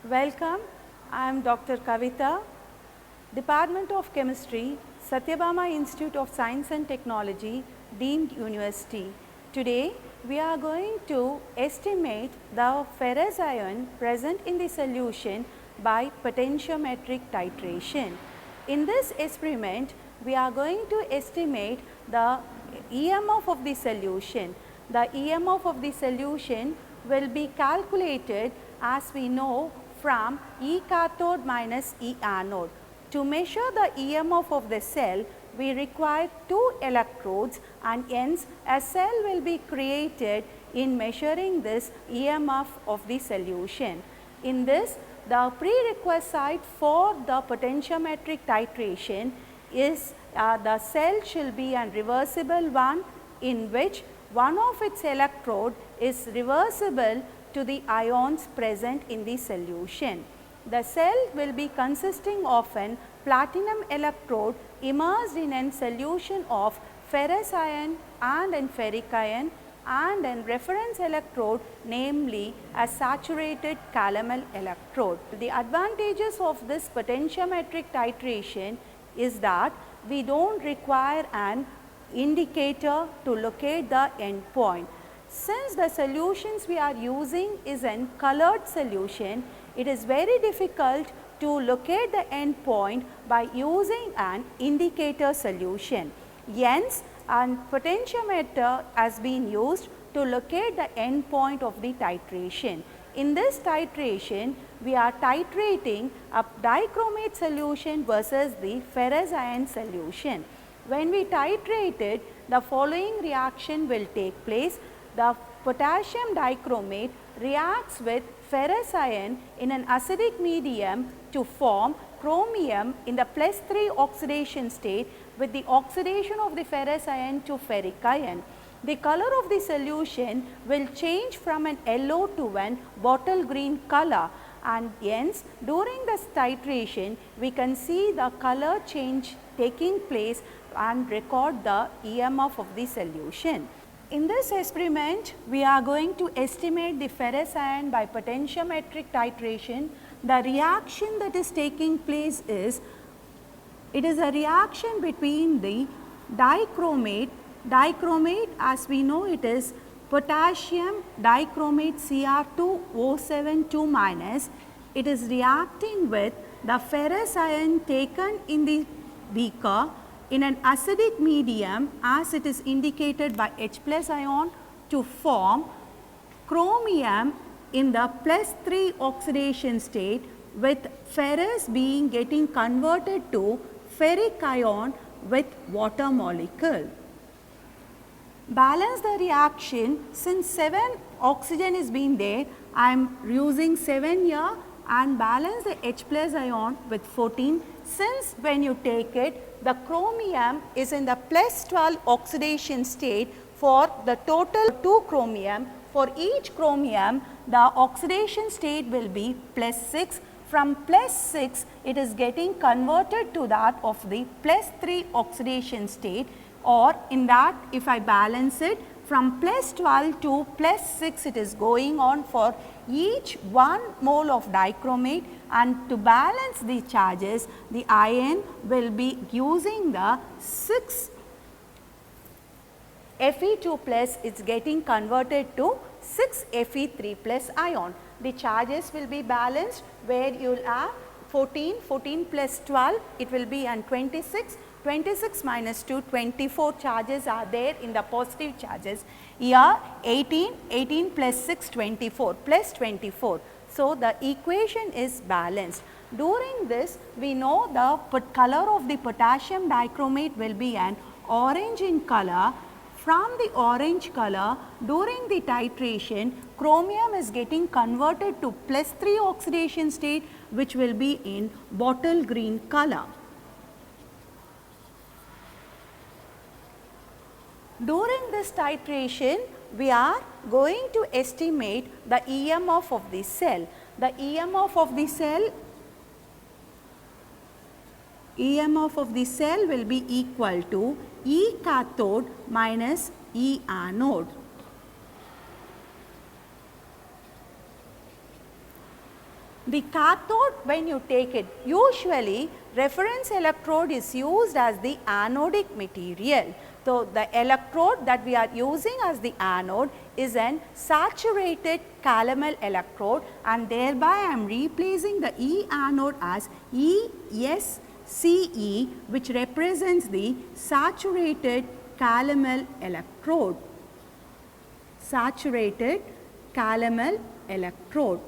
Welcome, I am Dr. Kavitha, Department of Chemistry, Satyabama Institute of Science and Technology, Deemed University. Today, we are going to estimate the ferrous ion present in the solution by potentiometric titration. In this experiment, we are going to estimate the EMF of the solution. The EMF of the solution will be calculated as we know from E cathode minus E anode. To measure the EMF of the cell, we require 2 electrodes and hence a cell will be created in measuring this EMF of the solution. In this, the prerequisite for the potentiometric titration is the cell shall be a reversible one in which one of its electrode is reversible to the ions present in the solution. The cell will be consisting of an platinum electrode immersed in a solution of ferrous ion and an ferric ion and a reference electrode, namely a saturated calomel electrode. The advantages of this potentiometric titration is that we do not require an indicator to locate the end point. Since the solutions we are using is a colored solution, it is very difficult to locate the end point by using an indicator solution. Hence, a potentiometer has been used to locate the end point of the titration. In this titration, we are titrating a dichromate solution versus the ferrous ion solution. When we titrate it, the following reaction will take place. The potassium dichromate reacts with ferrous ion in an acidic medium to form chromium in the +3 oxidation state with the oxidation of the ferrous ion to ferric ion. The color of the solution will change from an yellow to an bottle green color, and hence during this titration we can see the color change taking place and record the EMF of the solution. In this experiment, we are going to estimate the ferrous ion by potentiometric titration. The reaction that is taking place is, it is a reaction between the dichromate as we know it is potassium dichromate Cr2O7 2-. It is reacting with the ferrous ion taken in the beaker in an acidic medium as it is indicated by H+ ion to form chromium in the +3 oxidation state, with ferrous being getting converted to ferric ion with water molecule. Balance the reaction. Since 7 oxygen is being there, I am using 7 here and balance the H+ ion with 14. Since when you take it, the chromium is in the +12 oxidation state for the total 2 chromium. For each chromium, the oxidation state will be +6. From +6, it is getting converted to that of the +3 oxidation state, or in that if I balance it from +12 to +6, it is going on for each 1 mole of dichromate, and to balance the charges, the ion will be using the 6 Fe2 plus, it is getting converted to 6 Fe3 plus ion. The charges will be balanced where you will have 14 plus 12, it will be an 26. 26 minus 2, 24 charges are there in the positive charges. Here 18 plus 6, 24 plus 24. So, the equation is balanced. During this, we know the color of the potassium dichromate will be an orange in color. From the orange color, during the titration, chromium is getting converted to +3 oxidation state, which will be in bottle green color. During this titration, we are going to estimate the EMF of the cell. The EMF of the cell will be equal to E cathode minus E anode. The cathode, when you take it, usually reference electrode is used as the anodic material. So, the electrode that we are using as the anode is an saturated calomel electrode, and thereby I am replacing the E anode as ESCE, which represents the saturated calomel electrode. Saturated calomel electrode.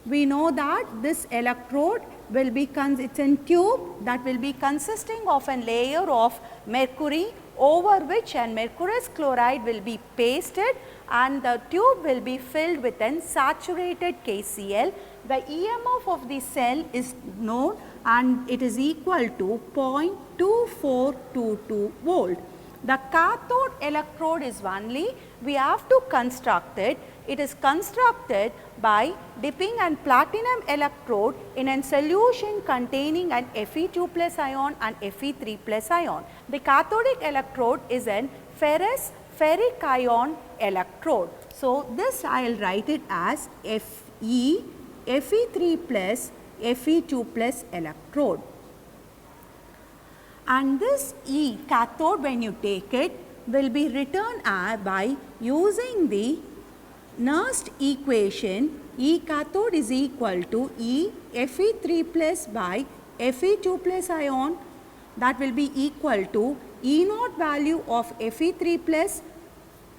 We know that this electrode will be, it's a tube that will be consisting of a layer of mercury, over which an mercurous chloride will be pasted, and the tube will be filled with an saturated KCl. The EMF of the cell is known and it is equal to 0.2422 volt. The cathode electrode is only, we have to construct it. It is constructed by dipping an platinum electrode in a solution containing an Fe2 plus ion and Fe3 plus ion. The cathodic electrode is an ferrous ferric ion electrode. So, this I will write it as Fe3 plus Fe2 plus electrode. And this E cathode, when you take it, will be written by using the Nernst equation. E cathode is equal to E Fe3 plus by Fe2 plus ion, that will be equal to E naught value of Fe3 plus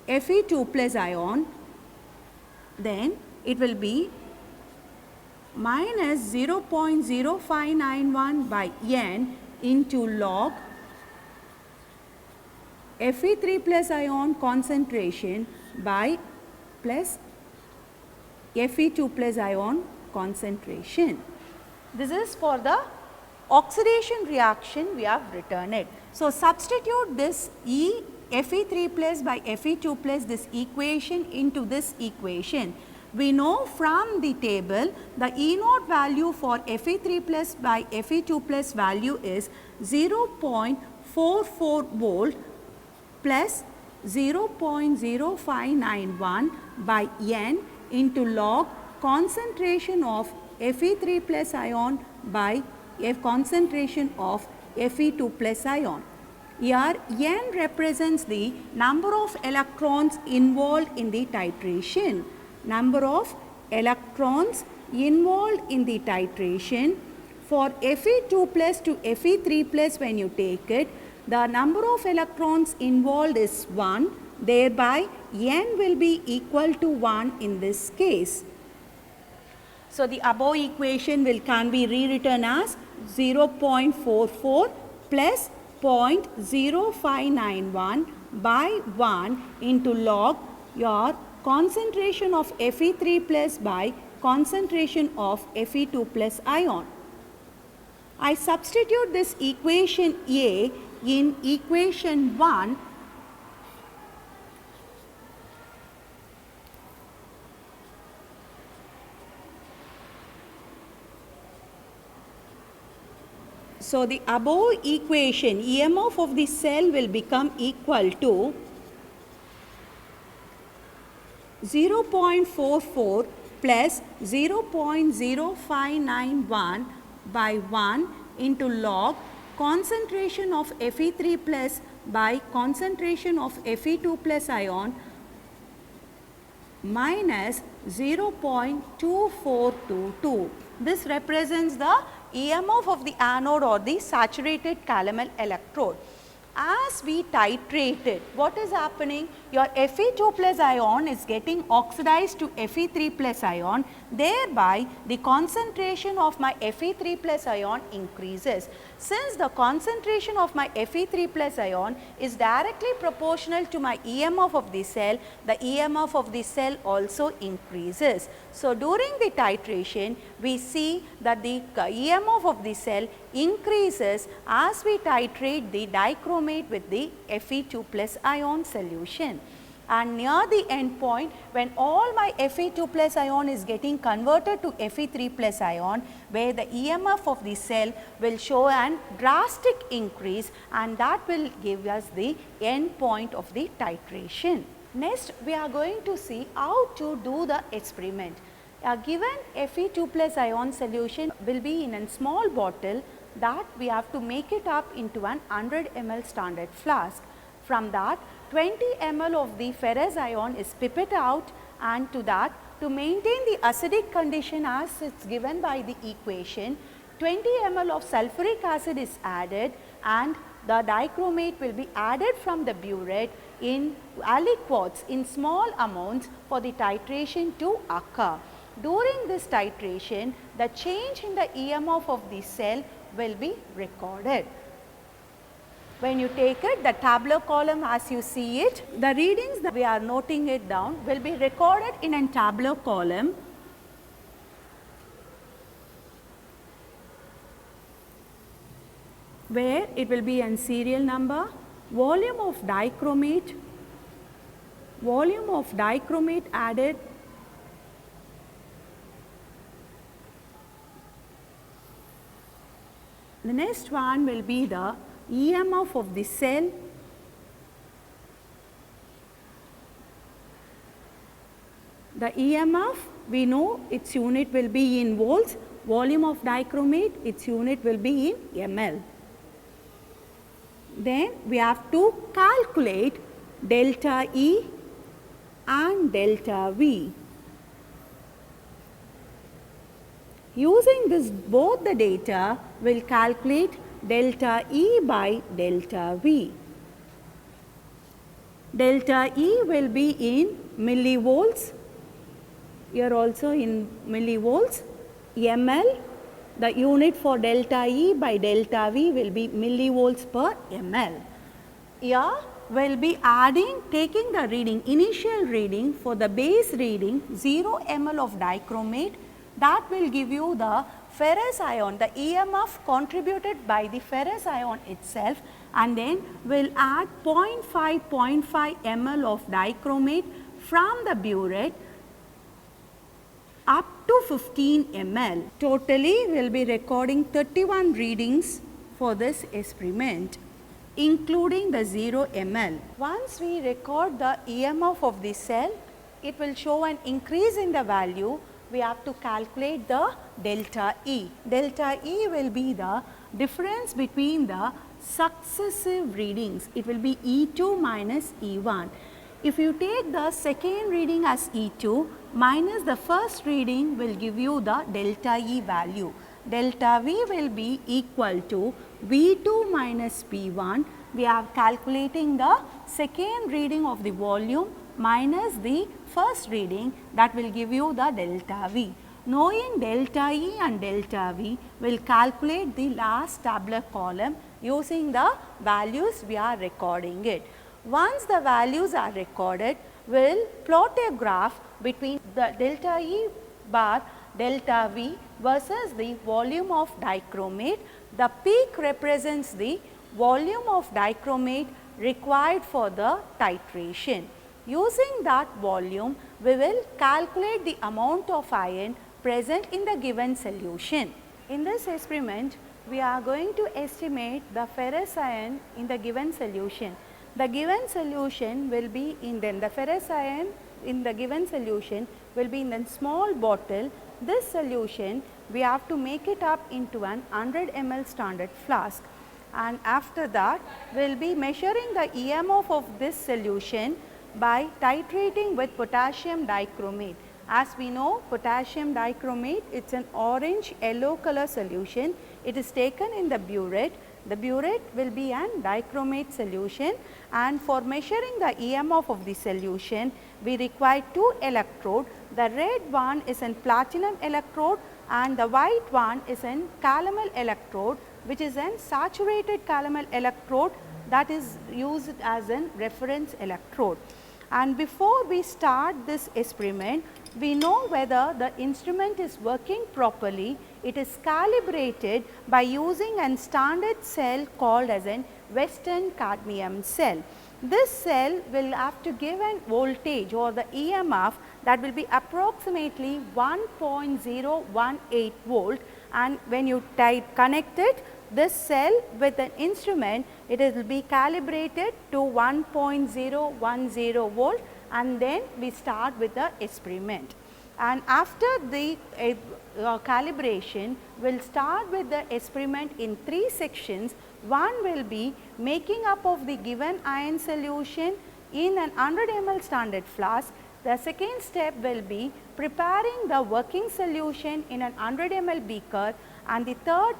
Fe2 plus ion, then it will be minus 0.0591 by N into log Fe3 plus ion concentration by plus Fe2 plus ion concentration. This is for the oxidation reaction, we have written it. So, substitute this E Fe3 plus by Fe2 plus, this equation into this equation. We know from the table the E naught value for Fe3 plus by Fe2 plus value is 0.44 volt plus 0.0591 by N into log concentration of Fe3 plus ion by concentration of Fe2 plus ion. Here N represents the number of electrons involved in the titration. Number of electrons involved in the titration. For Fe2 plus to Fe3 plus, when you take it, the number of electrons involved is 1, thereby N will be equal to 1 in this case. So, the above equation can be rewritten as 0.44 plus 0.0591 by 1 into log your concentration of Fe3 plus by concentration of Fe2 plus ion. I substitute this equation A in equation 1. So, the above equation, EMF of the cell will become equal to 0.44 plus 0.0591 by 1 into log concentration of Fe3 plus by concentration of Fe2 plus ion minus 0.2422. This represents the EMF of the anode or the saturated calomel electrode. As we titrate it, what is happening? Your Fe2 plus ion is getting oxidized to Fe3 plus ion, thereby the concentration of my Fe3 plus ion increases. Since the concentration of my Fe3 plus ion is directly proportional to my EMF of the cell, the EMF of the cell also increases. So, during the titration, we see that the EMF of the cell increases as we titrate the dichromate with the Fe2 plus ion solution. And near the end point, when all my Fe2 plus ion is getting converted to Fe3 plus ion, where the EMF of the cell will show an drastic increase, and that will give us the end point of the titration. Next, we are going to see how to do the experiment. A given Fe2 plus ion solution will be in a small bottle that we have to make it up into an 100 ml standard flask. From that 20 ml of the ferrous ion is pipetted out, and to that, to maintain the acidic condition as it is given by the equation, 20 ml of sulfuric acid is added and the dichromate will be added from the burette in aliquots in small amounts for the titration to occur. During this titration, the change in the EMF of the cell will be recorded. When you take it, the tabular column as you see it, the readings that we are noting it down will be recorded in a tabular column. Where it will be in serial number, volume of dichromate added, the next one will be the EMF of the cell, the EMF we know its unit will be in volts, volume of dichromate its unit will be in ml. Then we have to calculate delta E and delta V. Using this both the data, we will calculate delta E by delta V. Delta E will be in millivolts, here also in millivolts, ml. The unit for delta E by delta V will be millivolts per ml. Here we will be taking the reading, initial reading for the base reading 0 ml of dichromate, that will give you the ferrous ion, the EMF contributed by the ferrous ion itself, and then we will add 0.5 ml of dichromate from the burette up to 15 ml. Totally we will be recording 31 readings for this experiment, including the 0 ml. Once we record the EMF of the cell, it will show an increase in the value. We have to calculate the delta E. Delta E will be the difference between the successive readings. It will be E2 minus E1. If you take the second reading as E2 minus the first reading will give you the delta E value. Delta V will be equal to V2 minus P1. We are calculating the second reading of the volume minus the first reading, that will give you the delta V. Knowing delta E and delta V, we will calculate the last tabular column using the values we are recording it. Once the values are recorded, we will plot a graph between the delta E bar delta V versus the volume of dichromate. The peak represents the volume of dichromate required for the titration. Using that volume, we will calculate the amount of iron present in the given solution. In this experiment, we are going to estimate the ferrous iron in the given solution. The given solution will be in the ferrous iron in the given solution will be in a small bottle. This solution we have to make it up into an 100 ml standard flask, and after that we will be measuring the EMF of this solution by titrating with potassium dichromate. As we know, potassium dichromate, it is an orange yellow color solution. It is taken in the burette. The burette will be an dichromate solution, and for measuring the EMF of the solution, we require two electrodes. The red one is an platinum electrode and the white one is an calomel electrode, which is an saturated calomel electrode that is used as a reference electrode. And before we start this experiment, we know whether the instrument is working properly. It is calibrated by using a standard cell called as an Western cadmium cell. This cell will have to give an voltage or the EMF that will be approximately 1.018 volt, and when you connect it, this cell with an instrument, it will be calibrated to 1.010 volt, and then we start with the experiment. And after the calibration, we will start with the experiment in 3 sections. One will be making up of the given ion solution in an 100 ml standard flask. The second step will be preparing the working solution in an 100 ml beaker, and the third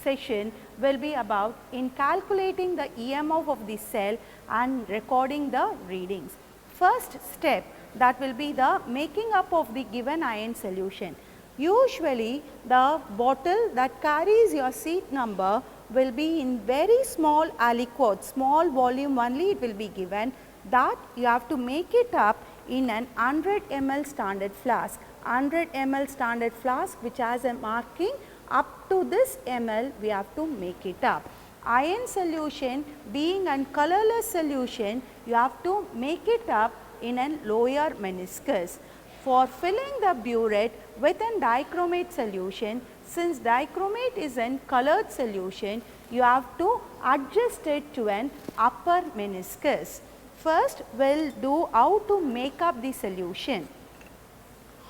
session will be about in calculating the EMF of the cell and recording the readings. First step, that will be the making up of the given ion solution. Usually the bottle that carries your seat number will be in very small aliquot, small volume only it will be given, that you have to make it up in an 100 ml standard flask. 100 ml standard flask which has a marking up to this ml we have to make it up. Ion solution being a colorless solution, you have to make it up in a lower meniscus. For filling the burette with a dichromate solution, since dichromate is a colored solution, you have to adjust it to an upper meniscus. First, we will do how to make up the solution.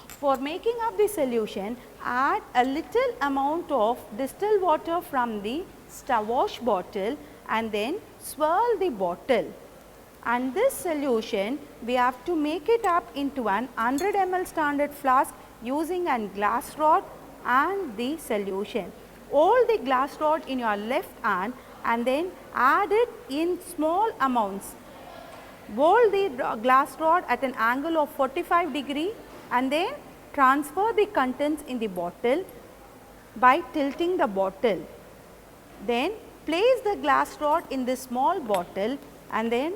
For making up the solution, add a little amount of distilled water from the wash bottle and then swirl the bottle. And this solution we have to make it up into an 100 ml standard flask using a glass rod and the solution. Hold the glass rod in your left hand and then add it in small amounts. Hold the glass rod at an angle of 45 degree and then transfer the contents in the bottle by tilting the bottle. Then place the glass rod in this small bottle and then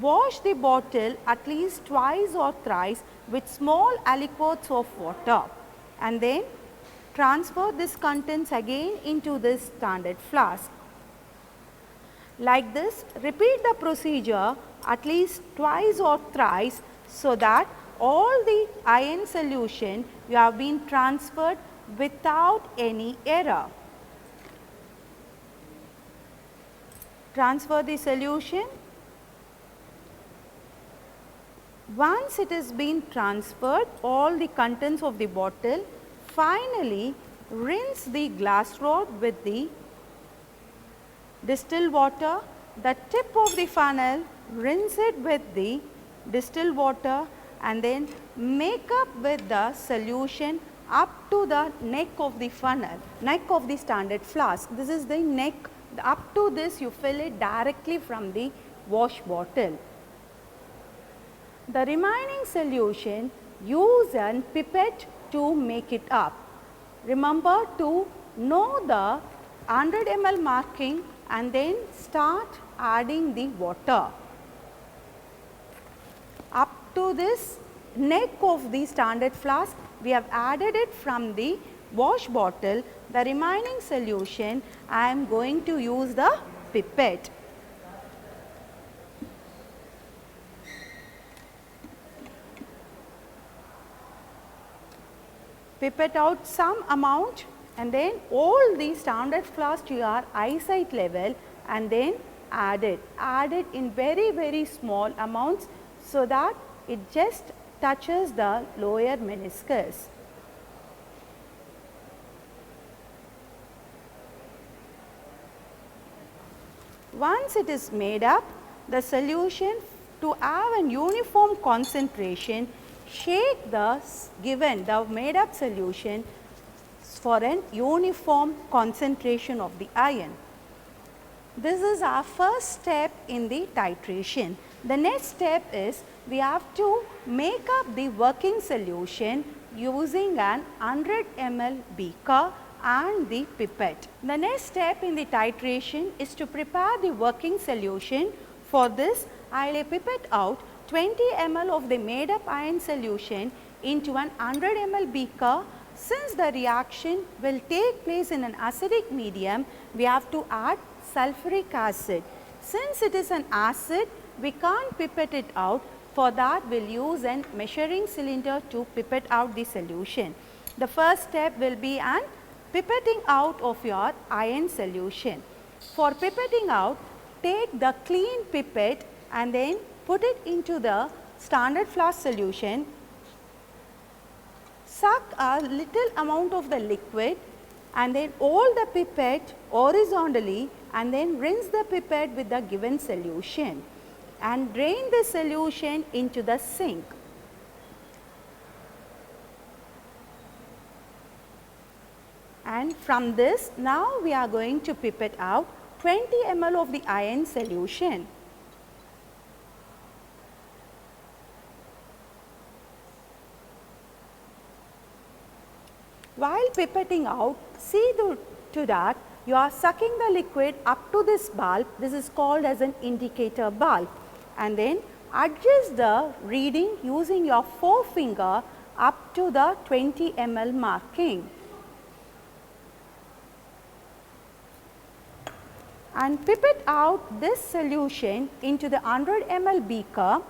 wash the bottle at least twice or thrice with small aliquots of water, and then transfer this contents again into this standard flask. Like this, repeat the procedure at least twice or thrice so that all the ion solution you have been transferred without any error. Transfer the solution. Once it has been transferred all the contents of the bottle, finally rinse the glass rod with the distilled water. The tip of the funnel, rinse it with the distilled water and then make up with the solution up to the neck of the funnel, neck of the standard flask. This is the neck. Up to this you fill it directly from the wash bottle. The remaining solution, use a pipette to make it up. Remember to know the 100 ml marking and then start adding the water. Up to this neck of the standard flask, we have added it from the wash bottle. The remaining solution, I am going to use the pipette. Pipette out some amount and then hold the standard flask to your eyesight level and then add it. Add it in very small amounts so that it just touches the lower meniscus. Once it is made up, the solution, to have a uniform concentration, shake the made up solution for an uniform concentration of the ion. This is our first step in the titration. The next step is we have to make up the working solution using an 100 ml beaker and the pipette. The next step in the titration is to prepare the working solution. For this, I will pipette out 20 ml of the made up ion solution into an 100 ml beaker. Since the reaction will take place in an acidic medium, we have to add sulfuric acid. Since it is an acid, we can't pipette it out. For that, we will use a measuring cylinder to pipette out the solution. The first step will be an pipetting out of your ion solution. For pipetting out, take the clean pipette and then put it into the standard flask solution. suck a little amount of the liquid and then hold the pipette horizontally and then rinse the pipette with the given solution and drain the solution into the sink. And from this, now we are going to pipette out 20 ml of the iron solution. While pipetting out, see to that you are sucking the liquid up to this bulb. This is called as an indicator bulb, and then adjust the reading using your forefinger up to the 20 ml marking. And pipette out this solution into the 100 ml beaker.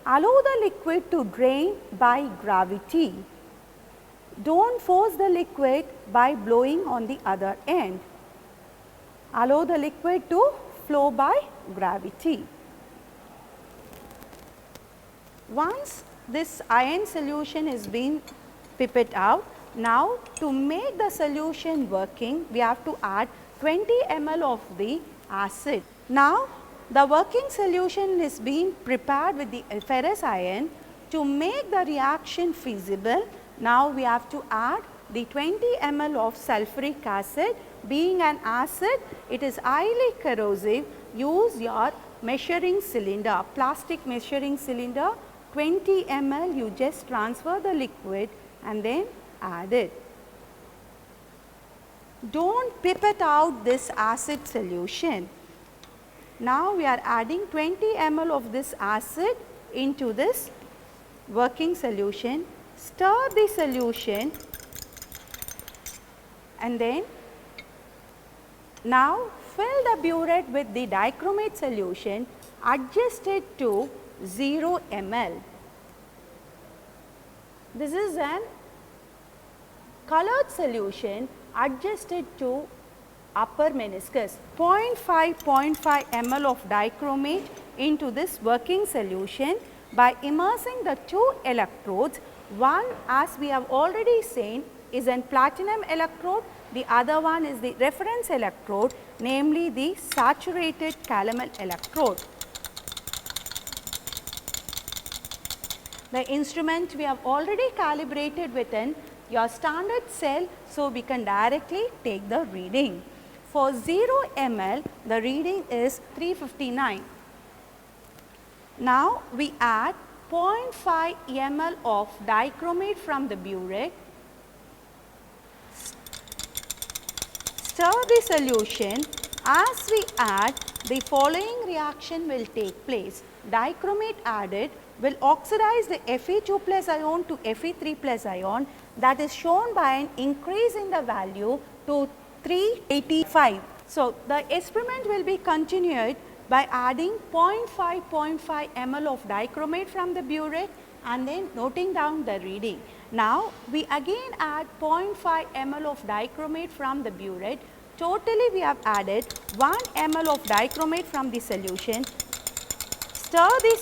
Allow the liquid to drain by gravity. Don't force the liquid by blowing on the other end. Allow the liquid to flow by gravity. Once this iron solution is being pipette out, now to make the solution working, we have to add 20 ml of the acid. Now the working solution is being prepared with the ferrous iron. To make the reaction feasible, now we have to add the 20 ml of sulfuric acid. Being an acid, it is highly corrosive. Use your measuring cylinder, plastic measuring cylinder, 20 ml, you just transfer the liquid and then add it. Don't pipette out this acid solution. Now we are adding 20 ml of this acid into this working solution. Stir the solution and then now fill the burette with the dichromate solution. Adjust it to 0 ml. This is an colored solution. Adjust it to upper meniscus. 0.5 ml of dichromate into this working solution by immersing the two electrodes. One, as we have already seen, is an platinum electrode. The other one is the reference electrode, namely the saturated calomel electrode. The instrument we have already calibrated within your standard cell, so we can directly take the reading. For 0 ml, the reading is 359. Now we add 0.5 ml of dichromate from the burette. Stir the solution. As we add, the following reaction will take place. Dichromate added will oxidize the Fe2 plus ion to Fe3 plus ion, that is shown by an increase in the value to 385. So the experiment will be continued by adding 0.5 ml of dichromate from the burette and then noting down the reading. Now we again add 0.5 ml of dichromate from the burette. Totally we have added 1 ml of dichromate from the solution. Stir the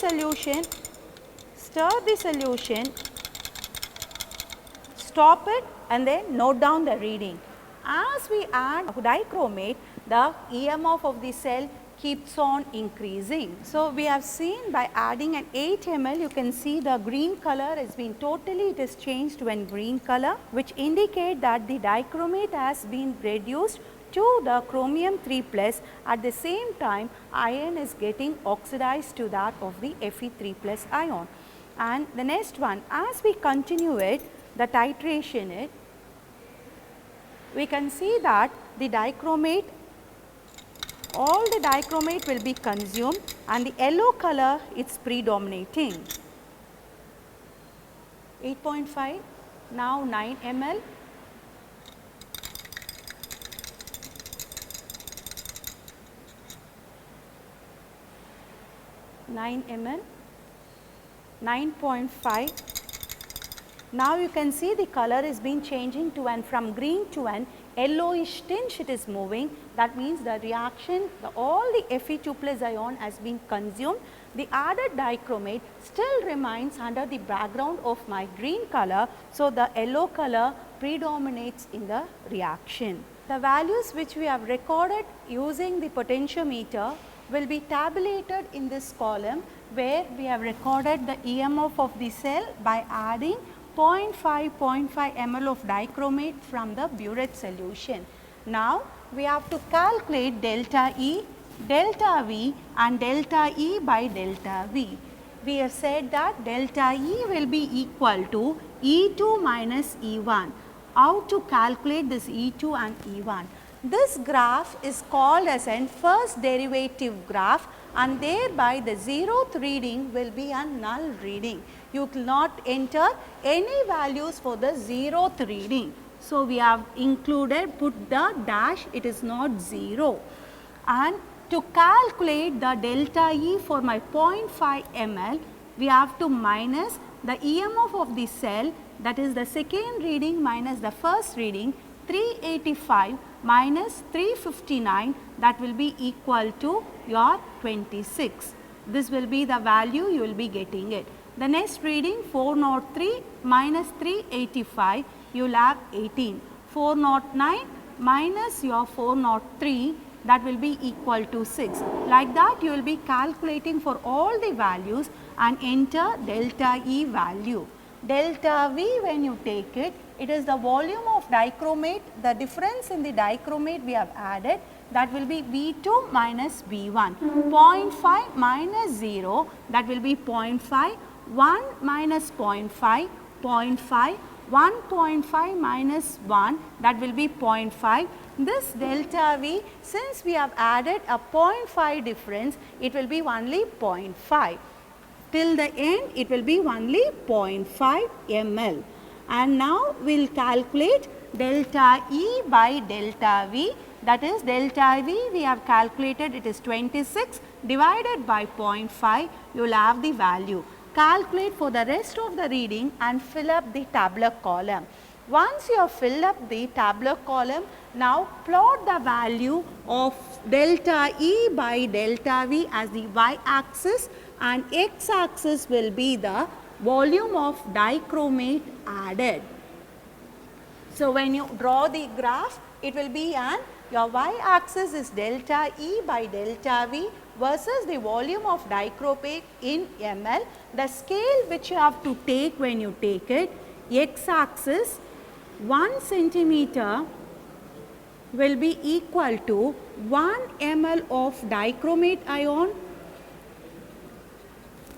solution, stop it and then note down the reading. As we add dichromate, the EMF of the cell keeps on increasing. So we have seen by adding an 8 ml, you can see the green color has been totally, it is changed to an green color, which indicate that the dichromate has been reduced to the chromium 3 plus. At the same time, iron is getting oxidized to that of the Fe3 plus ion. And the next one, as we continue it, the titration we can see that the dichromate, all the dichromate will be consumed and the yellow color is predominating. 8.5, now 9 ml. (9 ml), 9.5. Now you can see the color is been changing to an from green to an yellowish tinge it is moving, that means the reaction, all the Fe2 plus ion has been consumed. The added dichromate still remains under the background of my green color. So, the yellow color predominates in the reaction. The values which we have recorded using the potentiometer will be tabulated in this column, where we have recorded the EMF of the cell by adding 0.5 ml of dichromate from the burette solution. Now, we have to calculate delta E, delta V and delta E by delta V. We have said that delta E will be equal to E2 minus E1. How to calculate this E2 and E1? This graph is called as a first derivative graph, and thereby the 0th reading will be a null reading. You will not enter any values for the 0th reading. So, we have included, put the dash, it is not 0. And to calculate the delta E for my 0.5 ml, we have to minus the EMF of the cell, that is the second reading minus the first reading, 385 minus 359, that will be equal to your 26. This will be the value you will be getting it. The next reading 403 minus 385, you will have 18. 409 minus your 403, that will be equal to 6. Like that you will be calculating for all the values and enter delta E value. Delta V, when you take it, it is the volume of dichromate, the difference in the dichromate we have added, that will be V2 minus V1. 0.5 minus 0, that will be 0.5, 1 minus 0.5, 0.5, 1.5 minus 1, that will be 0.5. This delta V, since we have added a 0.5 difference, it will be only 0.5. Till the end it will be only 0.5 ml. And now we will calculate delta E by delta V, that is delta V we have calculated, it is 26 divided by 0.5, you will have the value. Calculate for the rest of the reading and fill up the tabular column. Once you have filled up the tabular column, now plot the value of delta E by delta V as the y axis, and x axis will be the volume of dichromate added. So, when you draw the graph, it will be your y axis is delta E by delta V versus the volume of dichromate in ml. The scale which you have to take when you take it, x axis 1 centimeter will be equal to 1 ml of dichromate ion,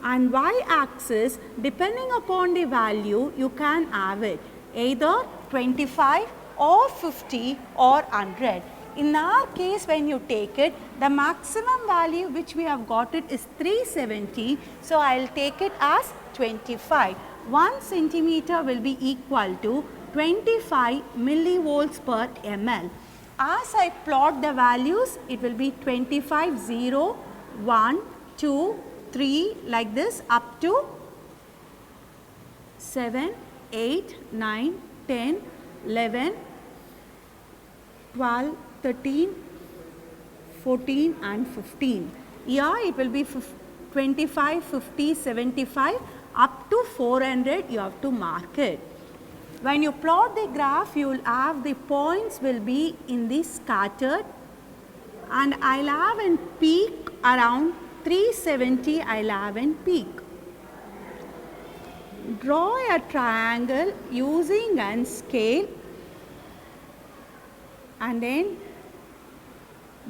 and y axis, depending upon the value, you can have it either 25 or 50 or 100. In our case, when you take it, the maximum value which we have got it is 370. So, I will take it as 25. 1 centimeter will be equal to 25 millivolts per ml. As I plot the values, it will be 25, 0, 1, 2, 3 like this up to 7, 8, 9, 10, 11, 12, 13, 14 and 15. Here it will be 25, 50, 75 up to 400 you have to mark it. When you plot the graph, you will have the points will be in the scattered, and I will have in peak around 370 I will have in peak. Draw a triangle using a scale and then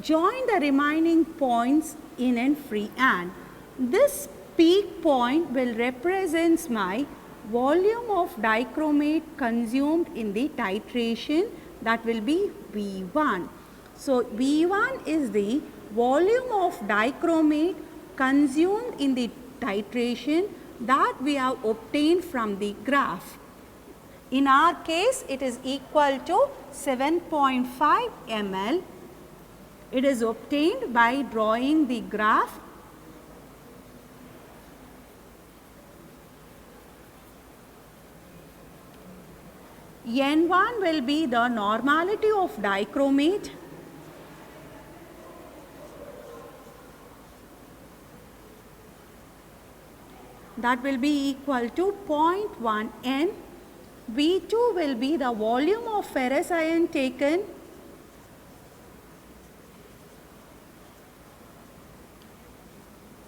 join the remaining points in a free hand. This peak point will represent my volume of dichromate consumed in the titration, that will be V1. So, V1 is the volume of dichromate consumed in the titration that we have obtained from the graph. In our case, it is equal to 7.5 ml. It is obtained by drawing the graph. N1 will be the normality of dichromate. That will be equal to 0.1 N. V2 will be the volume of ferrous iron taken.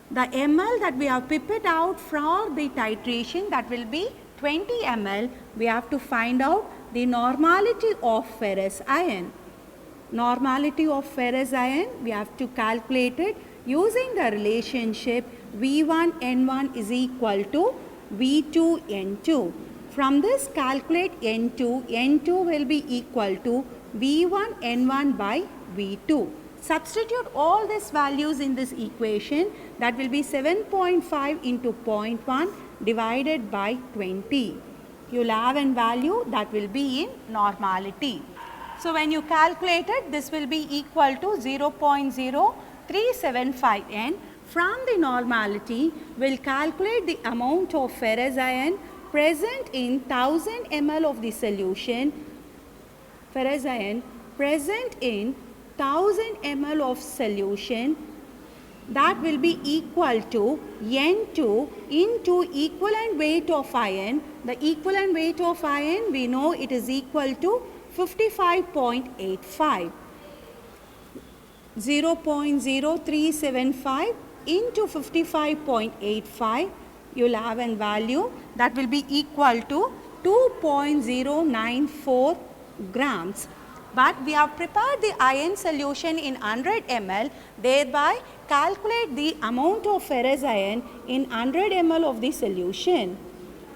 The ml that we have pipetted out for the titration, that will be 20 ml. We have to find out the normality of ferrous iron. Normality of ferrous iron, we have to calculate it using the relationship V1N1 is equal to V2N2. From this calculate N2, N2 will be equal to V1N1 by V2. Substitute all these values in this equation, that will be 7.5 into 0.1 divided by 20. You will have a value that will be in normality. So when you calculate it, this will be equal to 0.0375 N. From the normality, we will calculate the amount of ferrous iron present in 1000 ml of the solution. Ferrous iron present in 1000 ml of solution, that will be equal to N2 into equivalent weight of iron. The equivalent weight of iron, we know it is equal to 55.85. 0.0375 into 55.85, you will have a value that will be equal to 2.094 grams. But we have prepared the iron solution in 100 ml, thereby calculate the amount of ferrous iron in 100 ml of the solution.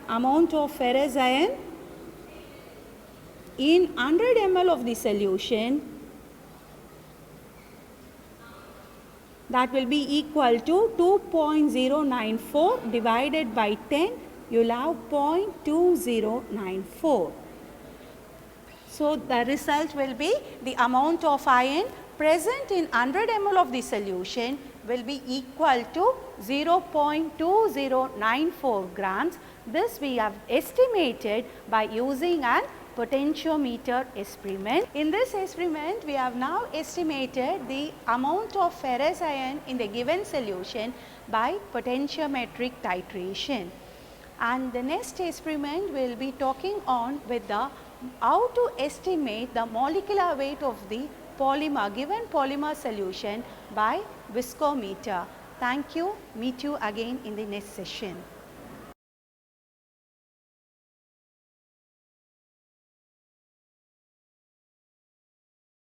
Amount of ferrous iron in 100 ml of the solution, that will be equal to 2.094 divided by 10, you will have 0.2094. So the result will be the amount of iron present in 100 ml of the solution will be equal to 0.2094 grams. This we have estimated by using an potentiometer experiment. In this experiment, we have now estimated the amount of ferrous iron in the given solution by potentiometric titration. And the next experiment we will be talking on with the how to estimate the molecular weight of the polymer, given polymer solution by viscometer. Thank you. Meet you again in the next session.